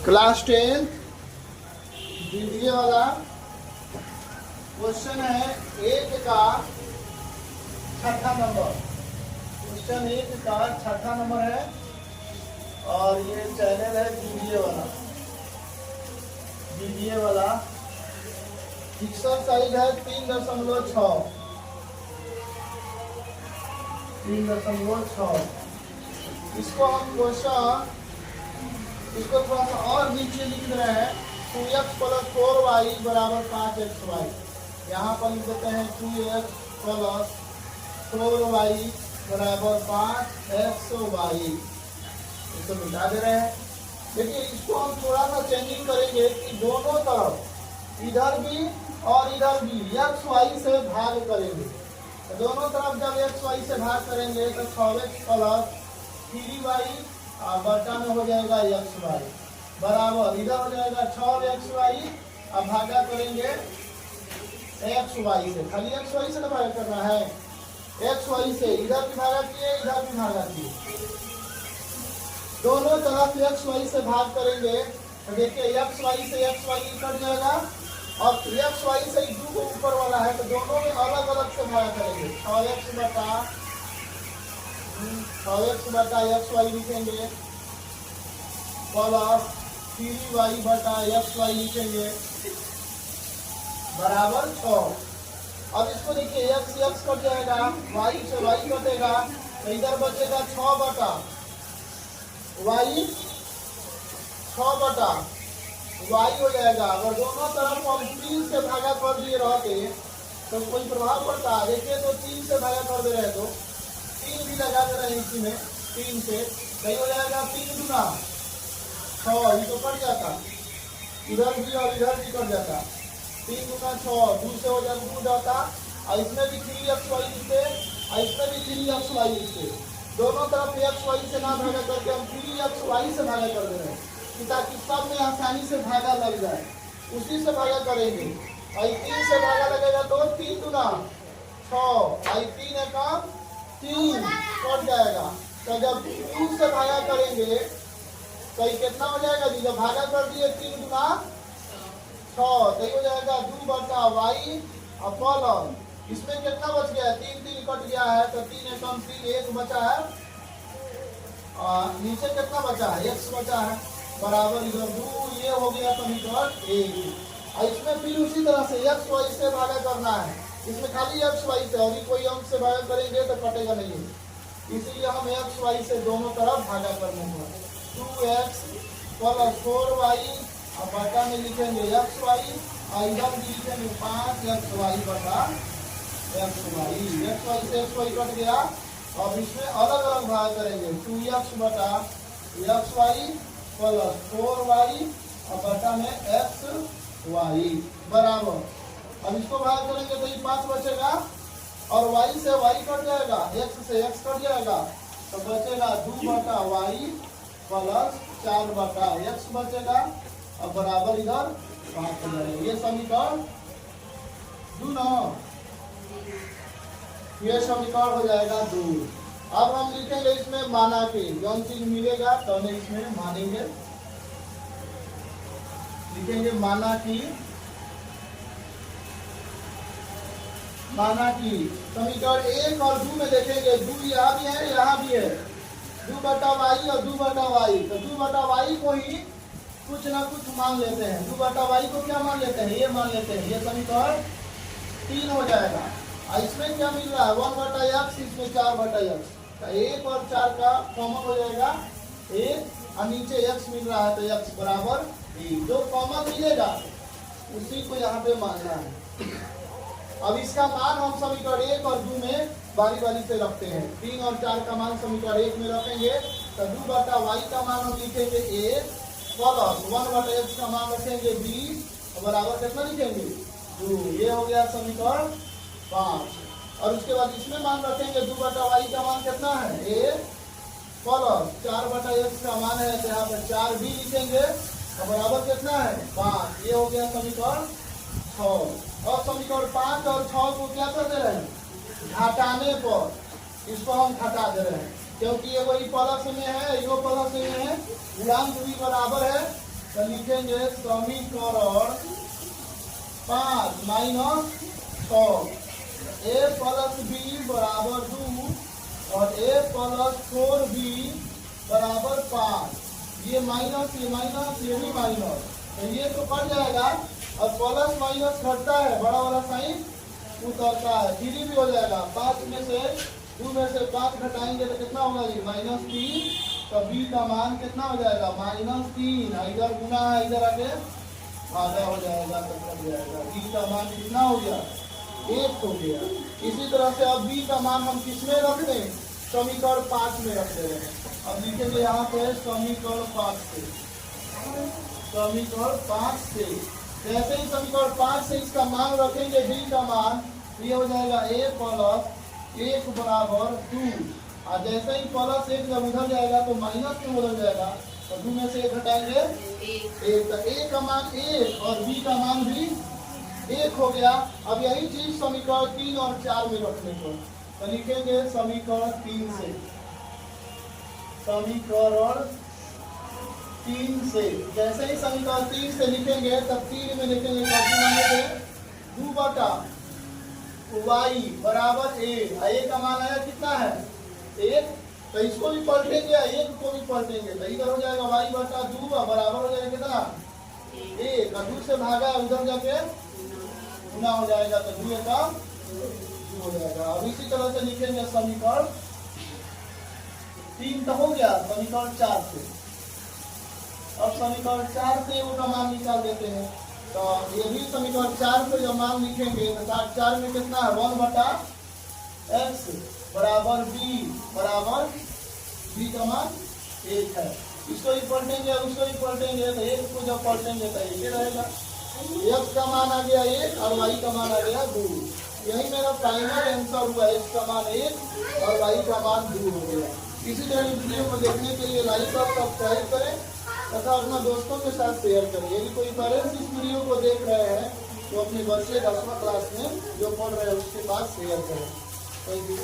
Class 10 द्वितीय वाला question है एक का छठा नंबर। क्वेश्चन एक का छठा नंबर है और ये चैनल है द्वितीय वाला एक्सरसाइज है 3.6। इसको हम क्वेश्चन इसको थोड़ा सा और नीचे लिख रहे हैं 2x + 4y = 5xy। यहाँ पर लिख देते हैं 2x + 4y = 5xy। इसको मिटा दे रहे हैं। देखिए इसको हम थोड़ा सा चेंजिंग करेंगे कि दोनों तरफ इधर भी और इधर भी xy से भाग करेंगे। तो दोनों तरफ जब xy से भाग करेंगे तो 6x + 3y बटा में हो जाएगा xy बराबर इधर हो जाएगा 6xy। अब भागा करेंगे xy से, खाली xy से भागा करना है। xy से इधर भी भागा किए, इधर भी भागा किए, दोनों तरफ xy से भाग करेंगे तो देखिए xy से xy कट जाएगा और xy से जो ऊपर वाला है तो दोनों में अलग अलग से भागा करेंगे। 6x बटा xy लिखेंगे प्लस 3y बटा xy लिखेंगे बराबर 6। अब इसको देखिए x कट जाएगा, y से y कटेगा तो इधर बचेगा 6 बटा y हो जाएगा। अगर दोनों तरफ हम 3 से भागा कर दिए रहते तो कोई प्रभाव पड़ता? देखिए तो 3 से भागा कर दे रहे तो 3 भी लगा दे रहे हैं इसी में, 3 से सही हो जाएगा 3 गुना 6, ये तो कट जाता, इधर भी और इधर भी कट जाता। 3 गुना 6 2 से हो जाता 2 जाता और इसमें भी 3xy लिखते और इसमें भी 3xy लिखते। दोनों तरफ xy से ना भागा करके हम 3xy से भागा कर दे रहे हैं ताकि सब में आसानी से भागा लग जाए। उसी से भागा करेंगे और 3 से भागा लगेगा तो 3 गुना 6 और 3 का 3 कट जाएगा। तो जब 2 से भागा करेंगे तो ये कितना हो जाएगा जी? जब भागा कर दिए 3 गुना 6 तो ये हो जाएगा 2 बटा y और प्लस इसमें कितना बच गया? 3 कट गया है तो 3 एकम 3 1 बचा है और नीचे कितना बचा है? x बचा है बराबर इधर 2, ये हो गया समीकरण 1। और इसमें फिर उसी तरह से xy से भागा करना है। इसमें खाली xy से और कोई अंक से भागा करेंगे तो कटेगा नहीं, इसीलिए हम xy से दोनों तरफ भागा करने को 2x + 4y और बटा में लिखेंगे xy और इधर भी लिखेंगे 5xy बटा xy। xy से xy कट गया। अब इसमें अलग अलग भाग करेंगे 2x बटा xy + 4y और बटा में xy बराबर। अब इसको भाग करेंगे तो ये 5 बचेगा और y से y कट जाएगा, x से x कट जाएगा तो बचेगा 2 बटा y + 4 बटा x बचेगा और बराबर इधर 5 हो जाएगा। ये समीकरण 2 ये समीकरण हो जाएगा 2। अब हम लिखेंगे इसमें माना के कौन चीज मिलेगा तो हम इसमें मानेंगे, लिखेंगे माना की समीकरण 1 और 2 में देखेंगे 2 यहाँ भी है यहाँ भी है 2 बटा y और 2 बटा y। तो 2 बटा y को ही कुछ ना कुछ मान लेते हैं। 2 बटा y को क्या मान लेते हैं? ये मान लेते हैं। ये समीकरण 3 हो जाएगा। और इसमें क्या मिल रहा है? 1 बटा x, इसमें 4 बटा x। तो 1 और 4 का कॉमन हो जाएगा 1 और नीचे x मिल रहा है तो x बराबर 1। जो कॉमन मिलेगा उसी को यहाँ पे मानना है। अब इसका मान हम समीकरण 1 और 2 में बारी बारी से रखते हैं। 3 और 4 का मान समीकरण 1 में रखेंगे तो 2 बटा y का मान हम लिखेंगे a प्लस 1 बटा x का मान रखेंगे b और बराबर कितना लिखेंगे 2। ये हो गया समीकरण 5। और उसके बाद इसमें मान रखेंगे 2 बटा y का मान कितना है a प्लस 4 बटा x का मान है तो यहाँ पे 4 भी लिखेंगे और बराबर कितना है 5। ये हो गया समीकरण 6। और समीकरण 5 और 6 को क्या कर दे रहे हैं? घटाने पर इसको हम घटा दे रहे हैं क्योंकि ये वही प्लस में है, यो प्लस में है, गुणांक भी बराबर है तो लिखेंगे समीकरण 5 माइनस 6 a प्लस बी बराबर 2 और a प्लस 4b बराबर 5। ये माइनस ये भी माइनस, तो ये तो कट जाएगा और प्लस माइनस घटता है, बड़ा वाला साइन उतरता है, थ्री भी हो जाएगा। 5 में से 2 में से 5 घटाएंगे तो कितना होगा जी -3। तो b का मान कितना हो जाएगा -3। इधर गुना है, इधर आके भागा हो जाएगा तो कट जाएगा। b का मान कितना हो गया 1 हो गया। इसी तरह से अब b का मान हम किस में रख दें, समीकरण 5 में रख दे। अब लिखेंगे यहाँ पे समीकरण 5 से, समीकरण 5 से जैसे ही समीकरण 5 से इसका मान रखेंगे b का मान, ये हो जाएगा a प्लस 1 बराबर 2। और जैसे ही प्लस 1 जब उधर जाएगा तो माइनस में बदल जाएगा, तो 2 में से 1 घटाएंगे 1। तो a का मान 1 और b का मान भी 1 हो गया। अब यही चीज समीकरण 3 और 4 में रखने को, तो लिखेंगे समीकरण 3 से, समीकरण 3 से जैसे ही समीकरण 3 से लिखेंगे तब 3 में लिखेंगे 2 बटा y बराबर a का मान आया कितना है 1, तो इसको भी पलटेंगे 1 को भी पलटेंगे, तो इधर हो जाएगा y बटा 2 बराबर हो जाएगा कितना 1। 2 से भागा उधर जाके गुना हो जाएगा, तो 2 का 2 हो जाएगा। अब इसी तरह से लिखेंगे समीकरण 3 तो हो गया। समीकरण 4 से, अब समीकरण 4 से वो का मान निकाल देते हैं, तो ये भी समीकरण 4 से जब मान लिखेंगे तो 4 में कितना है 1 बटा x बराबर b का मान 1 है। इसको ही पलटेंगे उसको ही पलटेंगे, तो 1 को जब पलटेंगे तो ये रहेगा, x का मान आ गया 1 और y का मान आ गया 2। यही मेरा फाइनल आंसर हुआ, x का मान 1 और y का मान 2 हो गया। इसी तरह वीडियो को देखने के लिए लाइक और सब्सक्राइब करें तथा अपना दोस्तों के साथ शेयर करें। यदि कोई पेरेंट्स इस वीडियो को देख रहे हैं तो अपने बच्चे 10वीं क्लास में जो पढ़ रहे हैं उसके पास शेयर करें। Thank you.